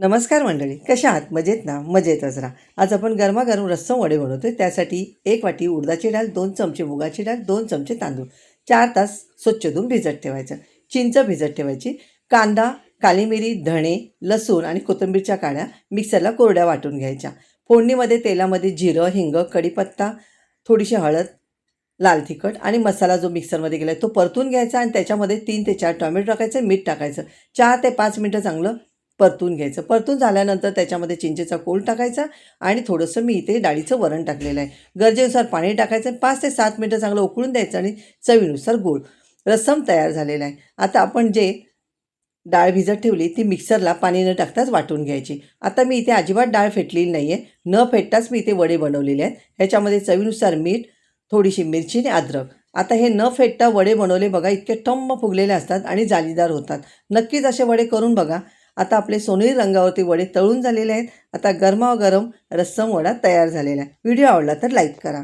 नमस्कार मंडळी, कशा आहात? मजेत ना? मजेतच राहा. आज आपण गरमागरम रस्सम वडे बनवतोय. त्यासाठी 1 वाटी उडदाची डाळ, 2 चमचे मुगाची डाळ, 2 चमचे तांदूळ, 4 तास स्वच्छ धुवून भिजत ठेवायचं. चिंच भिजत ठेवायची. कांदा, काली मिरी, धणे, लसूण आणि कोथिंबीरच्या काड्या मिक्सरला कोरड्या वाटून घ्यायच्या. फोडणीमध्ये तेलामध्ये जिरं, हिंग, कढीपत्ता, थोडीशी हळद, लाल तिखट आणि मसाला जो मिक्सरमध्ये केला आहे तो परतून घ्यायचा आणि त्याच्यामध्ये 3 ते 4 टोमॅटो टाकायचं, मीठ टाकायचं. 4 ते 5 मिनटं चांगलं परतून घ्यायचं. परतून झाल्यानंतर त्याच्यामध्ये चिंचेचा कोळ टाकायचा आणि थोडंसं मी इथे डाळीचं वरण टाकलेलं आहे. गरजेनुसार पाणी टाकायचं. 5 ते 7 मिनटं चांगलं उकळून द्यायचं आणि चवीनुसार गूळ. रस्सम तयार झालेला आहे. आता आपण जे डाळ भिजत ठेवली ती मिक्सरला पाणी न टाकताच वाटून घ्यायची. आता मी इथे अजिबात डाळ फेटलेली नाही आहे. न फेटताच मी इथे वडे बनवलेले आहेत. ह्याच्यामध्ये चवीनुसार मीठ, थोडीशी मिरची आणि अद्रक. आता हे न फेटता वडे बनवले बघा, इतके टम्म फुगलेले असतात आणि जालीदार होतात. नक्कीच असे वडे करून बघा. आता आपले सोनेरी रंगावरती वडे तळून झालेले आहेत. आता गरमागरम रस्सम वडा तयार झालेला आहे. व्हिडिओ आवडला तर लाईक करा.